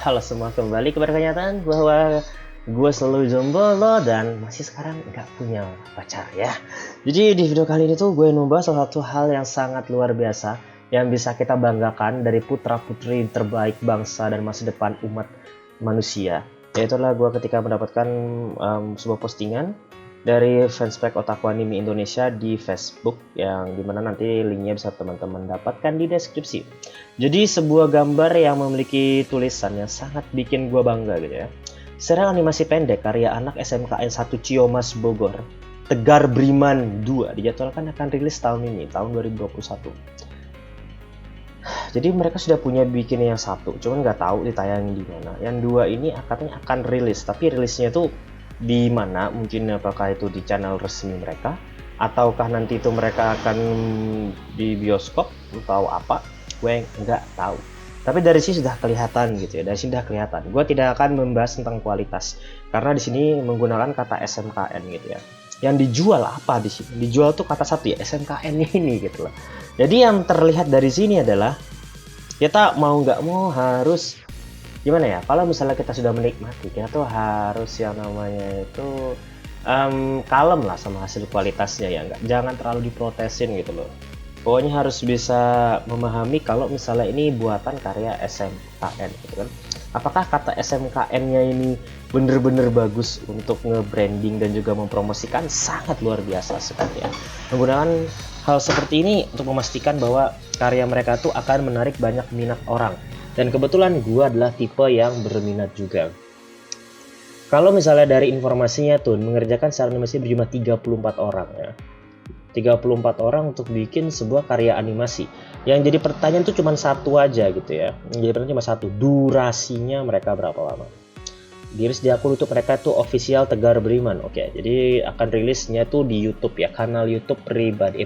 Halo semua, kembali kepada kenyataan bahwa gue selalu jomblo dan masih sekarang nggak punya pacar ya. Jadi di video kali ini tuh gue membahas salah satu hal yang sangat luar biasa yang bisa kita banggakan dari putra-putri terbaik bangsa dan masa depan umat manusia. Yaitulah gue ketika mendapatkan sebuah postingan dari fanspage Otaku Anime Indonesia di Facebook, yang dimana nanti linknya bisa teman-teman dapatkan di deskripsi. Jadi sebuah gambar yang memiliki tulisan yang sangat bikin gue bangga gitu ya. Serial animasi pendek karya anak SMKN 1 Ciomas Bogor, Tegar Beriman 2 dijadwalkan akan rilis tahun ini, tahun 2021. Jadi mereka sudah punya bikin yang satu, cuman nggak tahu ditayangin di mana. Yang dua ini katanya akan rilis, tapi rilisnya tuh di mana? Mungkin apakah itu di channel resmi mereka, ataukah nanti itu mereka akan di bioskop atau apa? Gue nggak tahu. Tapi dari sini sudah kelihatan gitu ya. Dari sini sudah kelihatan. Gue tidak akan membahas tentang kualitas karena di sini menggunakan kata SMKN gitu ya. Yang dijual apa di sini? Dijual tuh kata satu ya, SMKN ini gitu loh. Jadi yang terlihat dari sini adalah kita mau nggak mau harus gimana ya, kalau misalnya kita sudah menikmati, kita tuh harus yang namanya itu kalem lah sama hasil kualitasnya ya, enggak, jangan terlalu diprotesin gitu loh. Pokoknya harus bisa memahami kalau misalnya ini buatan karya SMKN gitu kan. Apakah kata SMKN-nya ini bener-bener bagus untuk nge-branding dan juga mempromosikan? Sangat luar biasa sekali ya. Menggunakan hal seperti ini untuk memastikan bahwa karya mereka tuh akan menarik banyak minat orang. Dan kebetulan gue adalah tipe yang berminat juga. Kalau misalnya dari informasinya tuh mengerjakan secara animasi berjumlah 34 orang ya. 34 orang untuk bikin sebuah karya animasi. Yang jadi pertanyaan tuh cuma satu aja gitu ya. Yang jadi pertanyaan cuma satu, durasinya mereka berapa lama? Diris di akun YouTube mereka tuh official Tegar Beriman. Oke, jadi akan rilisnya tuh di YouTube ya, kanal YouTube pribadi.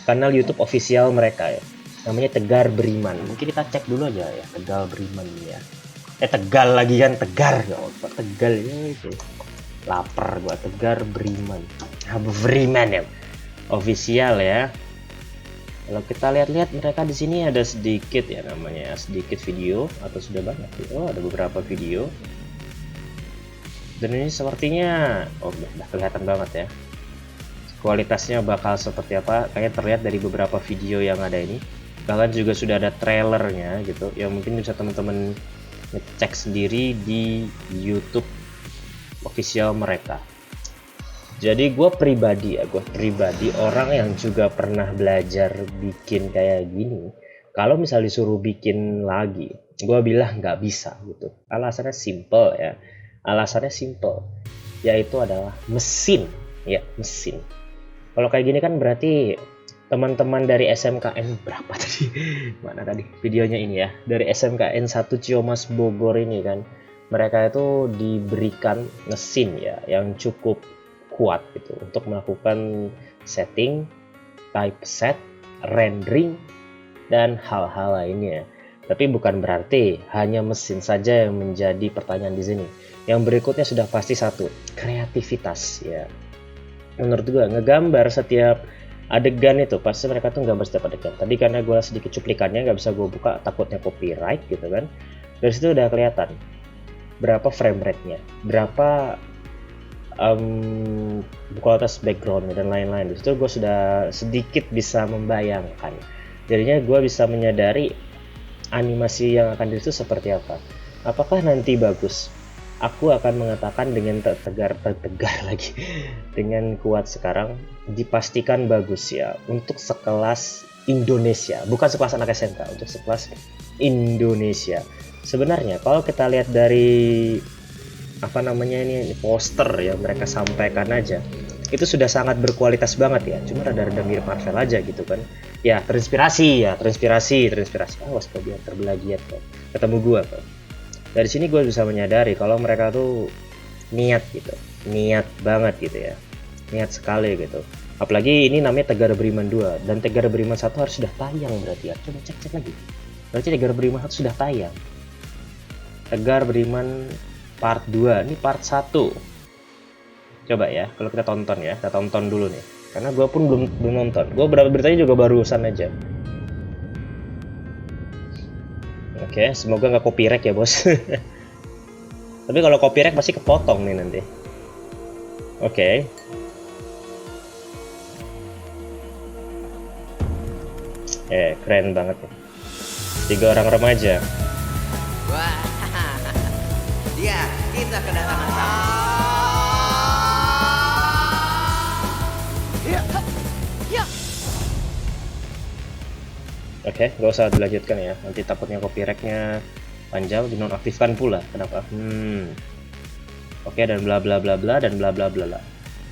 Kanal YouTube official mereka ya. Namanya Tegar Beriman. Mungkin kita cek dulu aja ya, Tegar Beriman ya. Tegal lagi kan, Tegar ya, Tegal ya. Lapar gua. Tegar Beriman. Beriman ya. Official ya. Kalau kita lihat-lihat mereka di sini ada sedikit ya, namanya sedikit video atau sudah banyak. Oh, ada beberapa video. Dan ini sepertinya udah kelihatan banget ya. Kualitasnya bakal seperti apa? Kayaknya terlihat dari beberapa video yang ada ini. Bahkan juga sudah ada trailernya gitu. Ya mungkin bisa teman-teman ngecek sendiri di YouTube official mereka. Jadi gue pribadi orang yang juga pernah belajar bikin kayak gini. Kalau misalnya disuruh bikin lagi, gue bilang nggak bisa gitu. Alasannya simple ya. Yaitu adalah mesin. Ya, mesin. Kalau kayak gini kan berarti teman-teman dari SMKN berapa tadi? Mana tadi videonya ini ya? Dari SMKN 1 Ciomas Bogor ini kan. Mereka itu diberikan mesin ya yang cukup kuat gitu untuk melakukan setting, typeset, rendering dan hal-hal lainnya. Tapi bukan berarti hanya mesin saja yang menjadi pertanyaan di sini. Yang berikutnya sudah pasti satu, kreativitas ya. Menurut gue ngegambar setiap adegan itu pasti mereka tuh gambar setiap adegan. Tadi karena gue sedikit cuplikannya nggak bisa gue buka takutnya copyright gitu kan. Dari situ udah kelihatan berapa frame rate-nya, berapa kualitas background dan lain-lain. Di situ gue sudah sedikit bisa membayangkan. Jadinya gue bisa menyadari animasi yang akan dirilis seperti apa. Apakah nanti bagus? Aku akan mengatakan dengan tegar lagi, dengan kuat sekarang, dipastikan bagus ya untuk sekelas Indonesia, bukan sekelas anak SMK, untuk sekelas Indonesia. Sebenarnya kalau kita lihat dari apa namanya ini poster yang mereka sampaikan aja, itu sudah sangat berkualitas banget ya, cuma rada-rada mirip Marvel aja gitu kan ya, terinspirasi. Awas kok biar terbelagiat kok ketemu gua kok. Dari sini gue bisa menyadari kalau mereka tuh niat banget gitu ya, niat sekali gitu. Apalagi ini namanya Tegar Beriman 2 dan Tegar Beriman 1 harus sudah tayang berarti ya. Coba cek lagi, berarti Tegar Beriman 1 sudah tayang. Tegar Beriman part 2, ini part 1. Coba ya, kalau kita tonton dulu nih, karena gue pun belum nonton. Gue beritanya juga barusan aja. Oke, semoga nggak copyright ya bos. Tapi kalau copyright pasti kepotong nih nanti. Oke. Keren banget nih. 3 orang remaja. Wah, dia kita kedatangan tamu. Oke, gak usah dilanjutkan ya. Nanti takutnya copyrightnya panjang, dinonaktifkan pula. Kenapa? Oke, dan bla bla bla bla dan bla bla bla.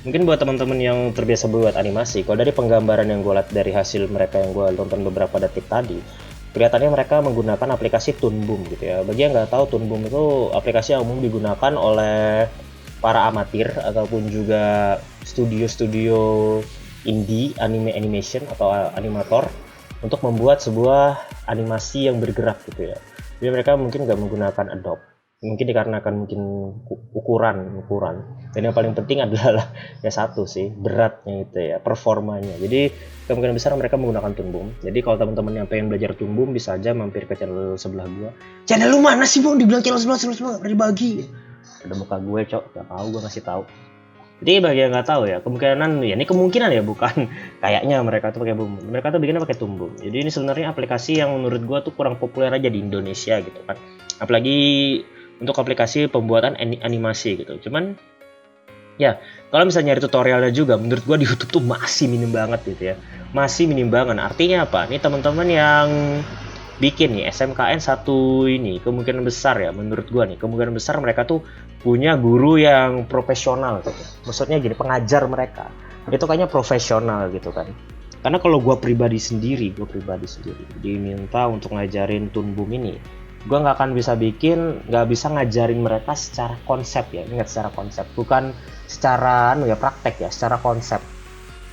Mungkin buat teman-teman yang terbiasa buat animasi, kalau dari penggambaran yang gue lihat dari hasil mereka yang gue tonton beberapa detik tadi, kelihatannya mereka menggunakan aplikasi Toon Boom gitu ya. Bagi yang nggak tahu, Toon Boom itu aplikasi yang umum digunakan oleh para amatir ataupun juga studio-studio indie animation atau animator untuk membuat sebuah animasi yang bergerak gitu ya. Jadi mereka mungkin nggak menggunakan Adobe, mungkin dikarenakan mungkin ukuran. Dan yang paling penting adalah ya satu sih, beratnya itu ya, performanya. Jadi kemungkinan besar mereka menggunakan Toon Boom. Jadi kalau teman-teman yang pengen belajar Toon Boom bisa aja mampir ke channel sebelah gua. Channel lu mana sih bang? Dibilang channel sebelah dibagi. Ada muka gue cok, gak tahu, gue ngasih tahu. Jadi bagi yang nggak tahu ya, kemungkinan ya ini kemungkinan ya, bukan kayaknya mereka tuh pakai Boom. Mereka tuh bikinnya pakai Toon Boom. Jadi ini sebenarnya aplikasi yang menurut gua tuh kurang populer aja di Indonesia gitu kan. Apalagi untuk aplikasi pembuatan animasi gitu. Cuman ya kalau misalnya nyari tutorialnya juga, menurut gua di YouTube tuh masih minim banget gitu ya. Masih minim banget. Artinya apa? Nih teman-teman yang bikin nih SMKN 1 ini, kemungkinan besar ya menurut gua nih, kemungkinan besar mereka tuh punya guru yang profesional gitu. Maksudnya gini, pengajar mereka itu kayaknya profesional gitu kan. Karena kalau gua pribadi sendiri diminta untuk ngajarin Toon Boom ini, gua nggak akan bisa nggak bisa ngajarin mereka secara konsep ya. Ingat, secara konsep, bukan secara ya praktek ya, secara konsep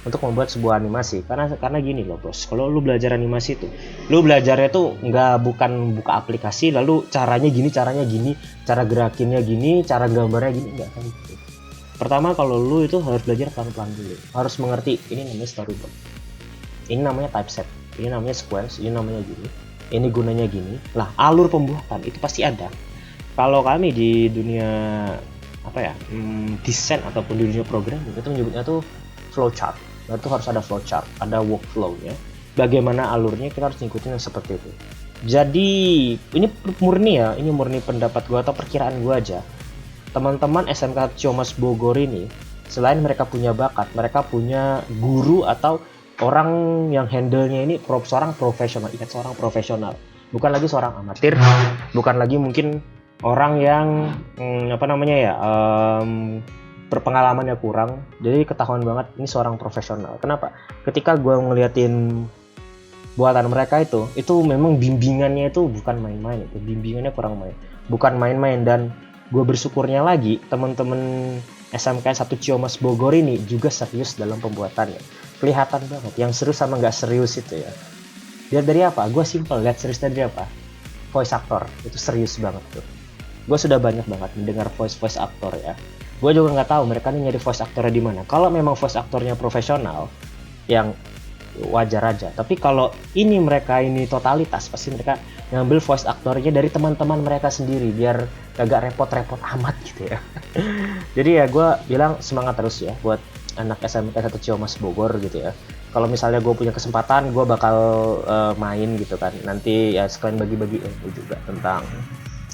untuk membuat sebuah animasi. Karena gini loh bos, kalau lu belajar animasi tuh, lu belajarnya tuh bukan buka aplikasi lalu caranya gini, cara gerakinnya gini, cara gambarnya gini, enggak kan gitu. Pertama, kalau lu itu harus belajar pelan-pelan dulu, harus mengerti ini namanya storyboard, ini namanya typeset, ini namanya sequence, ini namanya gini, ini gunanya gini. Lah, alur pembuatan itu pasti ada. Kalau kami di dunia desain ataupun di dunia programming itu menyebutnya tuh flowchart. Nah, itu harus ada flowchart, ada workflow-nya. Bagaimana alurnya, kita harus ngikutin seperti itu. Jadi ini murni pendapat gua atau perkiraan gua aja. Teman-teman SMK Ciamas Bogor ini, selain mereka punya bakat, mereka punya guru atau orang yang handle-nya ini seorang profesional. Ingat, seorang profesional, bukan lagi seorang amatir, bukan lagi mungkin orang yang berpengalamannya kurang. Jadi ketahuan banget ini seorang profesional. Kenapa? Ketika gue ngeliatin buatan mereka itu memang bimbingannya itu bukan main-main, itu bimbingannya bukan main-main. Dan gue bersyukurnya lagi, teman-teman SMK 1 Ciamas Bogor ini juga serius dalam pembuatannya. Kelihatan banget yang serius sama nggak serius itu ya. Lihat dari apa? Gue simple, lihat serius dari apa? Voice actor, itu serius banget tuh. Gue sudah banyak banget mendengar voice actor ya. Gue juga nggak tahu mereka nih nyari voice actornya di mana. Kalau memang voice actornya profesional, yang wajar aja. Tapi kalau mereka ini totalitas, pasti mereka ngambil voice actornya dari teman-teman mereka sendiri, biar agak repot-repot amat gitu ya. Jadi ya gue bilang semangat terus ya buat anak SMK 1 Ciamas Bogor gitu ya. Kalau misalnya gue punya kesempatan, gue bakal main gitu kan. Nanti ya sekalian bagi-bagi ilmu juga tentang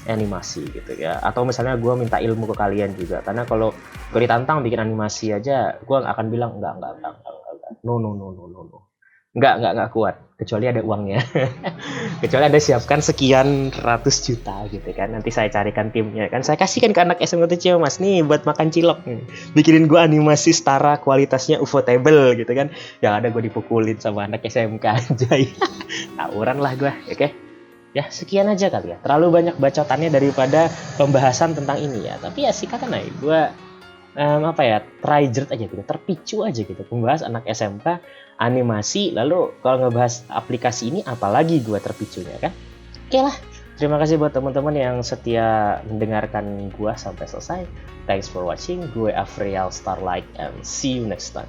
animasi gitu ya. Atau misalnya gue minta ilmu ke kalian juga. Karena kalau gue ditantang bikin animasi aja, gue akan bilang enggak. No. Enggak kuat. Kecuali ada uangnya. Kecuali ada siapkan sekian ratus juta gitu kan. Nanti saya carikan timnya kan. Saya kasihkan ke anak SMK Ciamas nih buat makan cilok nih. Bikinin gue animasi setara kualitasnya ufotable gitu kan. Yang ada gue dipukulin sama anak SMK aja. Tawuran lah gue, oke? Ya sekian aja kali ya, terlalu banyak bacotannya daripada pembahasan tentang ini ya. Tapi ya sikatan aja gue triggered aja gitu, terpicu aja gitu membahas anak SMK animasi. Lalu kalau ngebahas aplikasi ini apalagi gue terpicunya kan. Oke lah, terima kasih buat teman-teman yang setia mendengarkan gue sampai selesai. Thanks for watching. Gue Afriel Starlight and see you next time.